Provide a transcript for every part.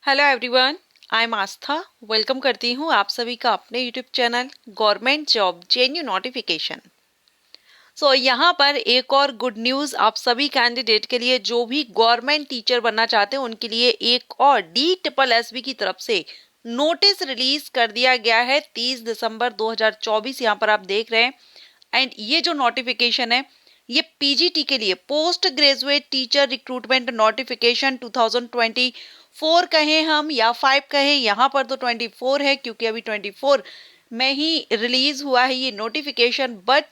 Hello everyone, I am Aastha. Welcome करती हूँ आप सभी का अपने YouTube channel government job जेन्यू notification. यहाँ पर एक और गुड न्यूज़ आप सभी कैंडिडेट के लिए जो भी गवर्नमेंट टीचर बनना चाहते हैं उनके लिए एक और DSSB की तरफ से नोटिस रिलीज कर दिया गया है 30 दिसंबर 2024। यहाँ पर आप देख रहे हैं एंड ये जो नोटिफिकेशन है ये पीजीटी के लिए post graduate teacher recruitment notification 2024 कहें हम या 5 कहें, यहाँ पर तो 24 है क्योंकि अभी 24 में ही रिलीज हुआ है ये नोटिफिकेशन। बट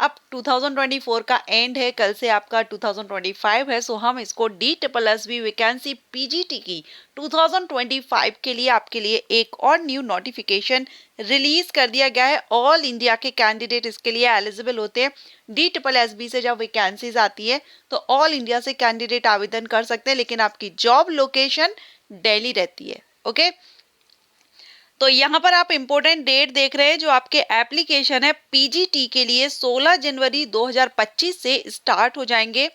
अब 2024 का एंड है, कल से आपका 2025 है। हम इसको DSSB वैकेंसी पीजीटी की 2025 के लिए आपके लिए एक और न्यू नोटिफिकेशन रिलीज कर दिया गया है। ऑल इंडिया के कैंडिडेट इसके लिए एलिजिबल होते हैं। DSSB से जब वैकेंसीज आती है तो ऑल इंडिया से कैंडिडेट आवेदन कर सकते हैं, लेकिन आपकी जॉब लोकेशन दिल्ली रहती है। ओके, तो यहाँ पर आप इंपॉर्टेंट डेट देख रहे हैं। जो आपके एप्लीकेशन है पीजीटी के लिए 16 जनवरी 2025 से स्टार्ट हो जाएंगे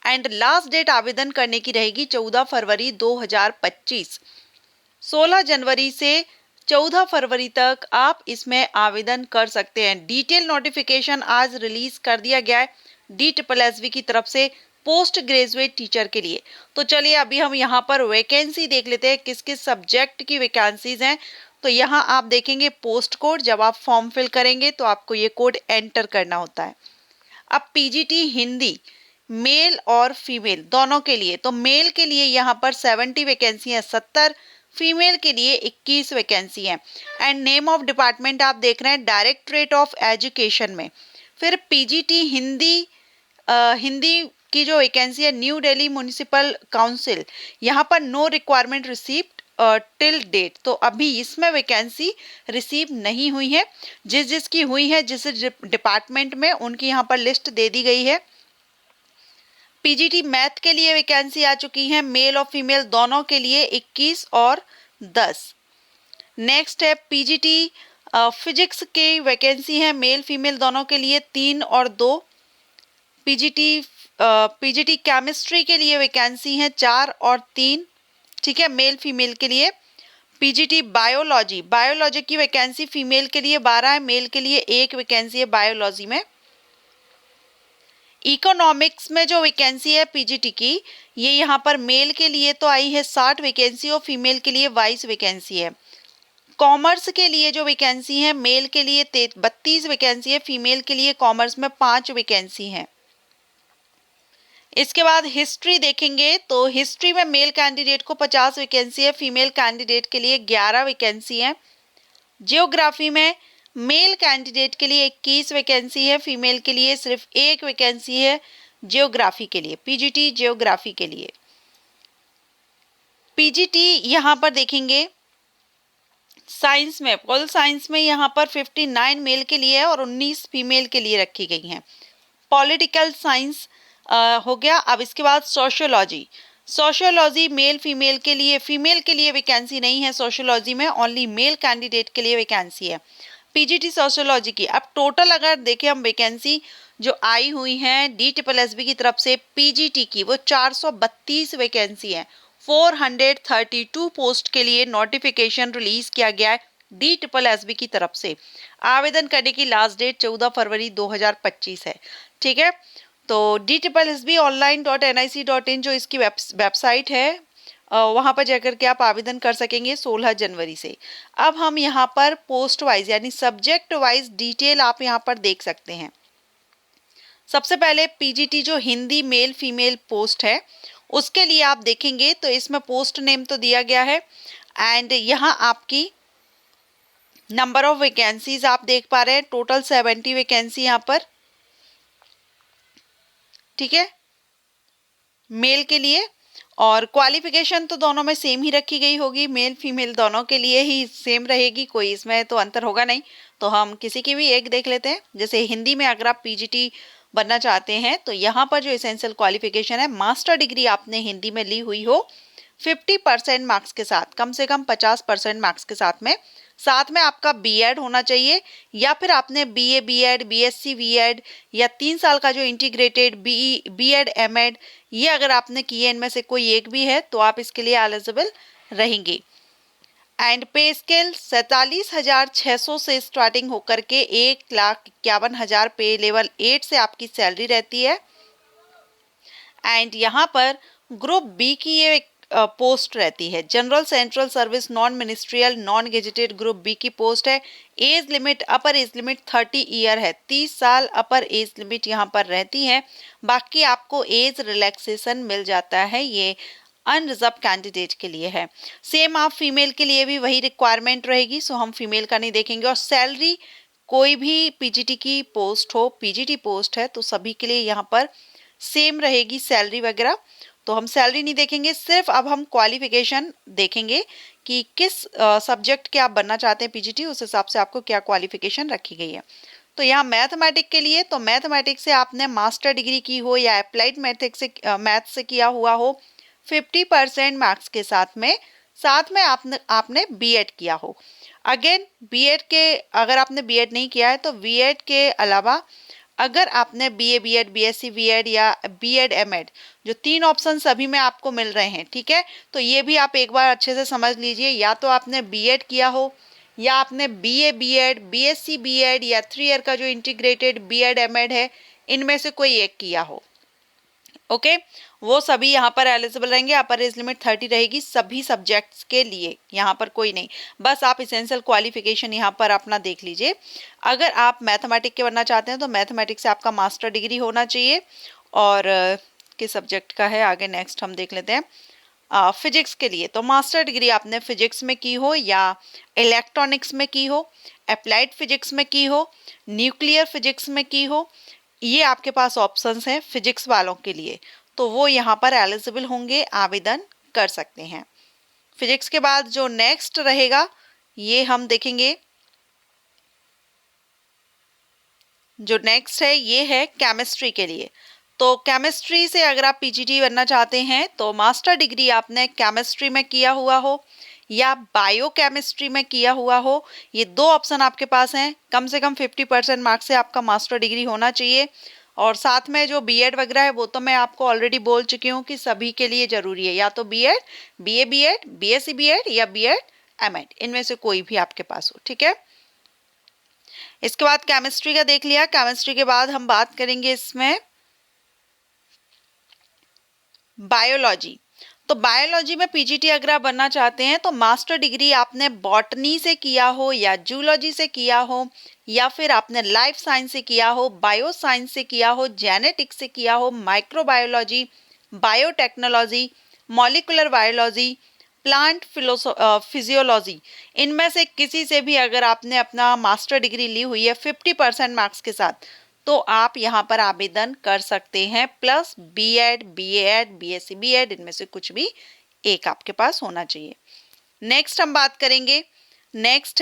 एंड लास्ट डेट आवेदन करने की रहेगी 14 फरवरी 2025। 16 जनवरी से 14 फरवरी तक आप इसमें आवेदन कर सकते हैं। डिटेल नोटिफिकेशन आज रिलीज कर दिया गया है DSSB की तरफ से पोस्ट ग्रेजुएट टीचर के लिए। तो चलिए अभी हम यहाँ पर वैकेंसी देख लेते हैं, किस किस सब्जेक्ट की वैकेंसीज हैं। तो यहाँ आप देखेंगे पोस्ट कोड, जब आप फॉर्म फिल करेंगे तो आपको ये कोड एंटर करना होता है। अब पीजीटी हिंदी मेल और फीमेल दोनों के लिए, तो मेल के लिए यहाँ पर 70 वैकेंसी है, 70, फीमेल के लिए 21 वैकेंसी है। एंड नेम ऑफ डिपार्टमेंट आप देख रहे हैं डायरेक्टरेट ऑफ एजुकेशन में। फिर पीजीटी हिंदी हिंदी की जो वैकेंसी है न्यू दिल्ली म्युनिसिपल काउंसिल, यहाँ पर no requirement received till date, तो अभी इसमें वैकेंसी रिसीव नहीं हुई है। जिसकी हुई है जिस डिपार्टमेंट में उनकी यहाँ पर लिस्ट दे दी गई है। पीजीटी मैथ के लिए वैकेंसी आ चुकी है, मेल और फीमेल दोनों के लिए 21 और 10। नेक्स्ट है पीजीटी फिजिक्स की वैकेंसी है, मेल फीमेल दोनों के लिए 3 और 2। पीजीटी केमिस्ट्री के लिए वैकेंसी है 4 और 3, ठीक है, मेल फीमेल के लिए। पीजीटी बायोलॉजी की वैकेंसी फीमेल के लिए 12 है, मेल के लिए 1 वैकेंसी है बायोलॉजी में। इकोनॉमिक्स में जो वैकेंसी है पीजीटी की, ये यहाँ पर मेल के लिए तो आई है 60 वैकेंसी और फीमेल के लिए 22 वैकेंसी है। कॉमर्स के लिए जो वैकेंसी है मेल के लिए 32 वैकेंसी है, फीमेल के लिए कॉमर्स में 5 वैकेंसी है। इसके बाद हिस्ट्री देखेंगे तो हिस्ट्री में मेल कैंडिडेट को 50 वैकेंसी है, फीमेल कैंडिडेट के लिए 11 वैकेंसी है। जियोग्राफी में मेल कैंडिडेट के लिए 21 वैकेंसी है, फीमेल के लिए सिर्फ 1 वैकेंसी है जियोग्राफी के लिए, पीजीटी जियोग्राफी के लिए। पीजीटी यहाँ पर देखेंगे साइंस में, पॉल साइंस में यहाँ पर 59 मेल के लिए है और 19 फीमेल के लिए रखी गई हैं। पॉलिटिकल साइंस हो गया। अब इसके बाद सोशियोलॉजी मेल फीमेल के लिए, फीमेल के लिए वैकेंसी नहीं है सोशियोलॉजी में, ओनली मेल कैंडिडेट के लिए वैकेंसी है पीजीटी सोशियोलॉजी की। अब टोटल अगर देखें हम वैकेंसी जो आई हुई है DSSB की तरफ से पीजीटी की, वो 432 वैकेंसी है। 432 पोस्ट के लिए नोटिफिकेशन रिलीज किया गया है DSSB की तरफ से। आवेदन करने की लास्ट डेट 14 फरवरी 2025 है, ठीक है। तो DSSBonline.nic.in जो इसकी वेबसाइट है, वहाँ पर जाकर के आप आवेदन कर सकेंगे 16 जनवरी से। अब हम यहाँ पर पोस्ट वाइज यानी सब्जेक्ट वाइज डिटेल आप यहाँ पर देख सकते हैं। सबसे पहले पीजीटी जो हिंदी मेल फीमेल पोस्ट है उसके लिए आप देखेंगे तो इसमें पोस्ट नेम तो दिया गया है एंड यहाँ आपकी नंबर ऑफ वैकेंसीज आप देख पा रहे हैं, टोटल 70 वैकेंसी यहाँ पर, ठीक है, मेल के लिए। और क्वालिफिकेशन तो दोनों में सेम ही रखी गई होगी, मेल फीमेल दोनों के लिए ही सेम रहेगी, कोई इसमें तो अंतर होगा नहीं। तो हम किसी की भी एक देख लेते हैं। जैसे हिंदी में अगर आप पीजीटी बनना चाहते हैं तो यहाँ पर जो एसेंशियल क्वालिफिकेशन है, मास्टर डिग्री आपने हिंदी में ली हुई हो 50% मार्क्स के साथ, कम से कम 50% मार्क्स के साथ में आपका बीएड होना चाहिए, या फिर आपने बीए बीएड बीएससी बीएड या 3 साल का जो इंटीग्रेटेड बीएड एमएड ये अगर आपने किए, इनमें से कोई एक भी है तो आप इसके लिए एलिजिबल रहेंगे। एंड पे स्केल 47,600 से स्टार्टिंग होकर के 1,51,000 पे लेवल 8 से आपकी सैलरी रहती है। एंड यहाँ पर ग्रुप बी की ये पोस्ट रहती है, general central service non ministerial non gazetted group B की पोस्ट है। Age limit, upper age limit 30 year है, 30 साल अपर एज लिमिट यहाँ पर रहती है। बाकी आपको एज रिलैक्सेशन मिल जाता है, ये अनरिजर्व कैंडिडेट के लिए है। सेम आप फीमेल के लिए भी वही रिक्वायरमेंट रहेगी, सो हम फीमेल का नहीं देखेंगे। और सैलरी कोई भी पीजीटी की पोस्ट हो, पीजीटी पोस्ट है तो सभी के लिए यहाँ पर सेम रहेगी सैलरी वगैरह, तो हम सैलरी नहीं देखेंगे। सिर्फ अब हम क्वालिफिकेशन देखेंगे कि किस सब्जेक्ट के आप बनना चाहते हैं पीजीटी, उस हिसाब से आपको क्या क्वालिफिकेशन रखी गई है। तो यहाँ मैथमेटिक्स के लिए, तो मैथमेटिक्स से आपने मास्टर डिग्री की हो या अप्लाइड मैथ से किया हुआ हो, 50% मार्क्स के साथ में आपने बीएड किया हो। अगेन बीएड के, अगर आपने बीएड नहीं किया है तो बीएड के अलावा अगर आपने बीए बीएड बीएससी बीएड या बीएड एमएड, जो 3 ऑप्शन सभी में आपको मिल रहे हैं, ठीक है, तो ये भी आप एक बार अच्छे से समझ लीजिए। या तो आपने बीएड किया हो, या आपने बीए बीएड बीएससी बीएड या 3 ईयर का जो इंटीग्रेटेड बीएड एमएड है, इनमें से कोई एक किया हो। ओके, वो सभी यहाँ पर एलिजिबल रहेंगे। अपर एज लिमिट 30 रहेगी सभी सब्जेक्ट्स के लिए, यहाँ पर कोई नहीं। बस आप इसेंशियल क्वालिफिकेशन यहाँ पर अपना देख लीजिए। अगर आप मैथमेटिक्स के बनना चाहते हैं तो मैथमेटिक्स से आपका मास्टर डिग्री होना चाहिए। और किस सब्जेक्ट का है आगे, नेक्स्ट हम देख लेते हैं। फिजिक्स के लिए तो मास्टर डिग्री आपने फिजिक्स में की हो या इलेक्ट्रॉनिक्स में की हो, अप्लाइड फिजिक्स में की हो, न्यूक्लियर फिजिक्स में की हो, ये आपके पास ऑप्शंस हैं फिजिक्स वालों के लिए, तो वो यहाँ पर एलिजिबल होंगे, आवेदन कर सकते हैं। फिजिक्स के बाद जो नेक्स्ट रहेगा ये हम देखेंगे। जो नेक्स्ट है ये है केमिस्ट्री के लिए। तो केमिस्ट्री से अगर आप पीजीटी बनना चाहते हैं तो मास्टर डिग्री आपने केमिस्ट्री में किया हुआ हो या बायोकेमिस्ट्री में किया हुआ हो, ये 2 ऑप्शन आपके पास हैं। कम से कम 50% मार्क्स से आपका मास्टर डिग्री होना चाहिए। और साथ में जो बीएड वगैरह है वो तो मैं आपको ऑलरेडी बोल चुकी हूँ कि सभी के लिए ज़रूरी है, या तो BEd BA BEd BSc BEd या बीएड एमएड, इनमें से कोई भी आपके पास हो, ठीक है। इसके बाद केमिस्ट्री का देख लिया। केमिस्ट्री के बाद हम बात करेंगे इसमें बायोलॉजी। तो बायोलॉजी में पीजीटी अगर आप बनना चाहते हैं तो मास्टर डिग्री आपने बॉटनी से किया हो या जूलॉजी से किया हो, या फिर आपने लाइफ साइंस से किया हो, बायो साइंस से किया हो, जेनेटिक्स से किया हो, microbiology, biotechnology, molecular biology, plant physiology, इनमें से किसी से भी अगर आपने अपना मास्टर डिग्री ली हुई है 50% मार्क्स के साथ, तो आप यहाँ पर आवेदन कर सकते हैं। Plus BEd BEd BSc BEd, इनमें से कुछ भी एक आपके पास होना चाहिए। नेक्स्ट हम बात करेंगे, नेक्स्ट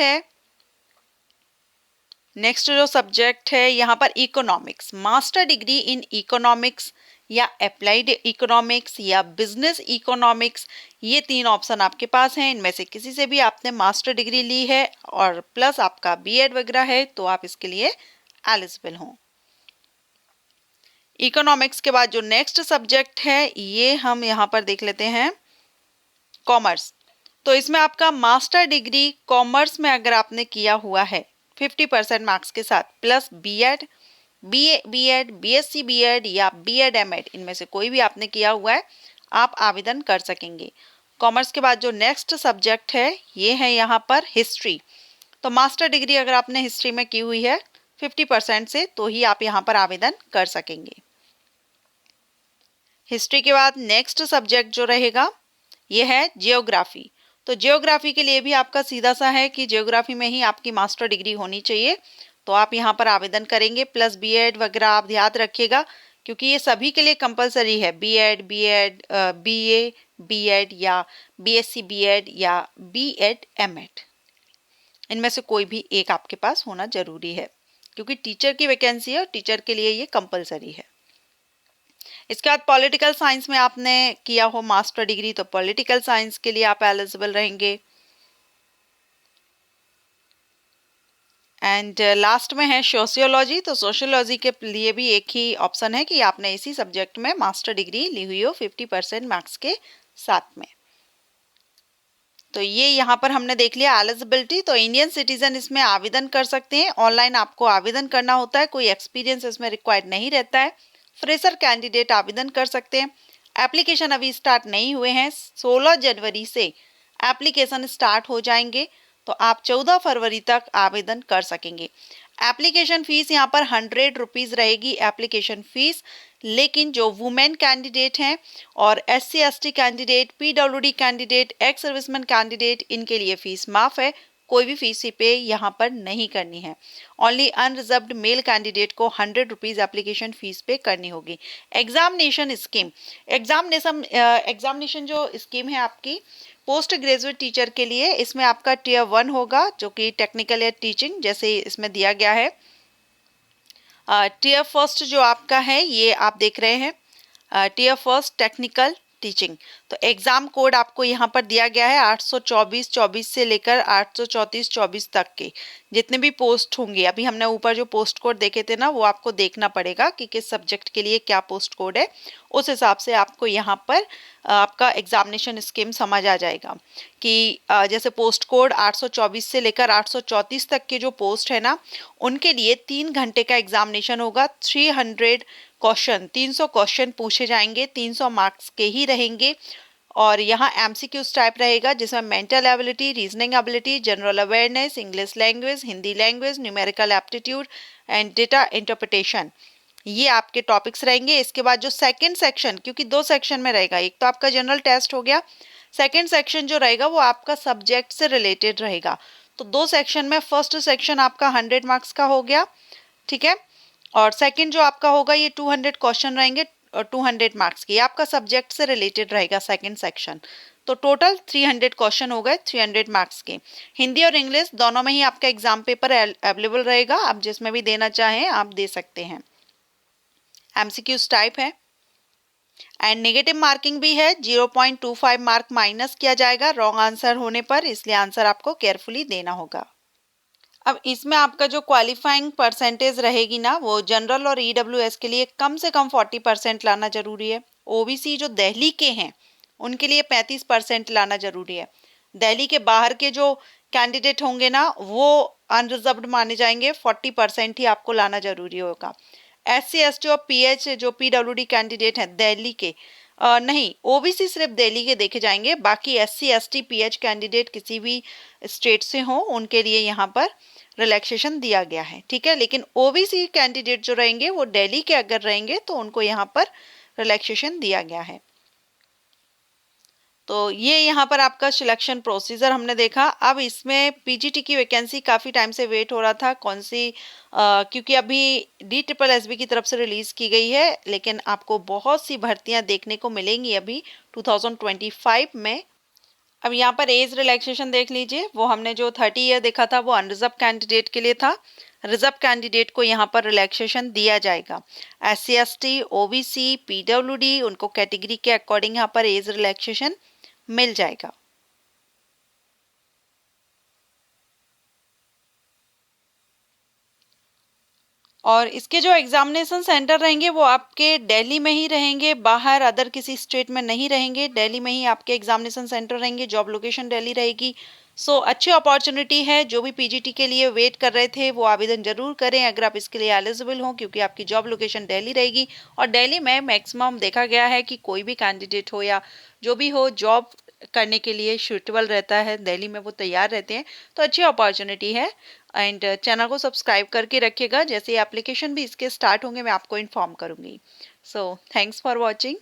जो सब्जेक्ट है यहाँ पर economics. Master degree in economics या अप्लाइड इकोनॉमिक्स या बिजनेस इकोनॉमिक्स, ये 3 ऑप्शन आपके पास हैं। इनमें से किसी से भी आपने मास्टर डिग्री ली है और प्लस आपका बीएड वगैरह है तो आप इसके लिए एलिजिबल हों। इकोनॉमिक्स के बाद जो नेक्स्ट सब्जेक्ट है ये हम यहाँ पर देख लेते हैं, कॉमर्स। तो इसमें आपका मास्टर डिग्री कॉमर्स में अगर आपने किया हुआ है 50% मार्क्स के साथ, plus BEd BA BEd BSc BEd या बीएड एमएड, इनमें से कोई भी आपने किया हुआ है, आप आवेदन कर सकेंगे। कॉमर्स के बाद जो नेक्स्ट सब्जेक्ट है ये है यहाँ पर हिस्ट्री। तो मास्टर डिग्री अगर आपने हिस्ट्री में की हुई है 50% से, तो ही आप यहाँ पर आवेदन कर सकेंगे। हिस्ट्री के बाद नेक्स्ट सब्जेक्ट जो रहेगा ये है जियोग्राफी। तो जियोग्राफी के लिए भी आपका सीधा सा है कि जियोग्राफी में ही आपकी मास्टर डिग्री होनी चाहिए, तो आप यहाँ पर आवेदन करेंगे। प्लस बीएड वगैरह आप ध्यान रखिएगा क्योंकि ये सभी के लिए कंपलसरी है। बीएड बीएड बीए बीएड या बीएससी बीएड या बीएड एमएड, इनमें से कोई भी एक आपके पास होना जरूरी है क्योंकि टीचर की वैकेंसी है और टीचर के लिए ये कंपलसरी है। इसके बाद पॉलिटिकल साइंस में आपने किया हो मास्टर डिग्री तो पॉलिटिकल साइंस के लिए आप एलिजिबल रहेंगे। एंड लास्ट में है सोशियोलॉजी। तो सोशियोलॉजी के लिए भी एक ही ऑप्शन है कि आपने इसी सब्जेक्ट में मास्टर डिग्री ली हुई हो 50% मार्क्स के साथ में। तो ये यहाँ पर हमने देख लिया एलिजिबिलिटी। तो इंडियन सिटीजन इसमें आवेदन कर सकते हैं। ऑनलाइन आपको आवेदन करना होता है, कोई एक्सपीरियंस इसमें रिक्वायर्ड नहीं रहता है। फ्रेशर कैंडिडेट आवेदन कर सकते हैं। एप्लीकेशन अभी स्टार्ट नहीं हुए हैं, 16 जनवरी से एप्लीकेशन स्टार्ट हो जाएंगे, तो आप 14 फरवरी तक आवेदन कर सकेंगे। एप्लीकेशन फीस यहाँ पर 100 रुपीज़ रहेगी एप्लीकेशन फीस, लेकिन जो वुमेन कैंडिडेट हैं और SC/ST candidate, PWD candidate, ex serviceman candidate, इनके लिए फीस माफ़ है, कोई भी फीस पे यहाँ पर नहीं करनी है। ओनली अनरिजर्व्ड मेल कैंडिडेट को 100 रुपीज़ एप्लीकेशन फीस पे करनी होगी। एग्जामिनेशन स्कीम, एग्जामिनेशन जो स्कीम है आपकी पोस्ट ग्रेजुएट टीचर के लिए, इसमें आपका टियर 1 होगा जो कि टेक्निकल या टीचिंग जैसे इसमें दिया गया है। टियर फर्स्ट जो आपका है ये आप देख रहे हैं टियर फर्स्ट टेक्निकल टीचिंग। तो एग्जाम कोड आपको यहाँ पर दिया गया है 824-24 से लेकर 834-24 तक के जितने भी पोस्ट होंगे। अभी हमने ऊपर जो पोस्ट कोड देखे थे ना, वो आपको देखना पड़ेगा कि किस सब्जेक्ट के लिए क्या पोस्ट कोड है, उस हिसाब से आपको यहाँ पर आपका एग्जामिनेशन स्कीम समझ आ जाएगा कि जैसे पोस्ट कोड 824 से लेकर 834 तक के जो पोस्ट है ना, उनके लिए 3 घंटे का एग्जामिनेशन होगा। 300 क्वेश्चन पूछे जाएंगे, 300 मार्क्स के ही रहेंगे। और यहाँ MCQs टाइप रहेगा जिसमें mental ability, reasoning ability, general awareness, English language, Hindi language, numerical aptitude and data interpretation, ये आपके टॉपिक्स रहेंगे। इसके बाद जो सेकंड सेक्शन, क्योंकि 2 सेक्शन में रहेगा, एक तो आपका जनरल टेस्ट हो गया, सेकंड सेक्शन जो रहेगा वो आपका सब्जेक्ट से रिलेटेड रहेगा। तो 2 सेक्शन में फर्स्ट सेक्शन आपका 100 मार्क्स का हो गया, ठीक है, और सेकंड जो आपका होगा ये 200 क्वेश्चन रहेंगे और 200 मार्क्स की, आपका सब्जेक्ट से रिलेटेड रहेगा सेकंड सेक्शन। तो टोटल 300 क्वेश्चन हो गए 300 मार्क्स के। हिंदी और इंग्लिश दोनों में ही आपका एग्जाम पेपर अवेलेबल रहेगा, आप जिसमें भी देना चाहें आप दे सकते हैं। MCQs टाइप है एंड नेगेटिव मार्किंग भी है, 0.25 मार्क माइनस किया जाएगा रॉन्ग आंसर होने पर, इसलिए आंसर आपको केयरफुली देना होगा। अब इसमें आपका जो क्वालिफाइंग परसेंटेज रहेगी ना, वो जनरल और EWS के लिए कम से कम 40% लाना जरूरी है। OBC जो दिल्ली के हैं उनके लिए 35% लाना जरूरी है। दिल्ली के बाहर के जो कैंडिडेट होंगे ना, वो अनरिजर्व्ड माने जाएंगे, 40% ही आपको लाना जरूरी होगा। SC/ST और PH जो PWD कैंडिडेट हैं दिल्ली के नहीं, OBC सिर्फ दिल्ली के देखे जाएंगे, बाकी SC/ST PH कैंडिडेट किसी भी स्टेट से हो उनके लिए यहाँ पर रिलैक्सेशन दिया गया है, ठीक है। लेकिन OBC कैंडिडेट जो रहेंगे वो दिल्ली के अगर रहेंगे तो उनको यहाँ पर रिलैक्सेशन दिया गया है। तो ये यहाँ पर आपका सिलेक्शन प्रोसीजर हमने देखा। अब इसमें PGT की वैकेंसी काफ़ी टाइम से वेट हो रहा था, कौन सी क्योंकि अभी DSSB की तरफ से रिलीज़ की गई है, लेकिन आपको बहुत सी भर्तियां देखने को मिलेंगी अभी 2025 में। अब यहाँ पर एज रिलैक्सेशन देख लीजिए, वो हमने जो 30 ईयर देखा था वो अनरिजर्व कैंडिडेट के लिए था। रिजर्व कैंडिडेट को यहाँ पर रिलैक्सेशन दिया जाएगा। SC/ST, OBC, PWD उनको कैटेगरी के अकॉर्डिंग यहाँ पर एज रिलैक्सेशन मिल जाएगा। और इसके जो एग्जामिनेशन सेंटर रहेंगे वो आपके दिल्ली में ही रहेंगे, बाहर अदर किसी स्टेट में नहीं रहेंगे, दिल्ली में ही आपके एग्जामिनेशन सेंटर रहेंगे, जॉब लोकेशन दिल्ली रहेगी। सो अच्छी अपॉर्चुनिटी है, जो भी PGT के लिए वेट कर रहे थे वो आवेदन जरूर करें अगर आप इसके लिए एलिजिबल हों, क्योंकि आपकी जॉब लोकेशन दिल्ली रहेगी। और दिल्ली में मैक्सिमम देखा गया है कि कोई भी कैंडिडेट हो या जो भी हो, जॉब करने के लिए सूटेबल रहता है, दिल्ली में वो तैयार रहते हैं। तो अच्छी अपॉर्चुनिटी है एंड चैनल को सब्सक्राइब करके रखिएगा, जैसे एप्लीकेशन भी इसके स्टार्ट होंगे मैं आपको इन्फॉर्म करूँगी। So thanks for watching.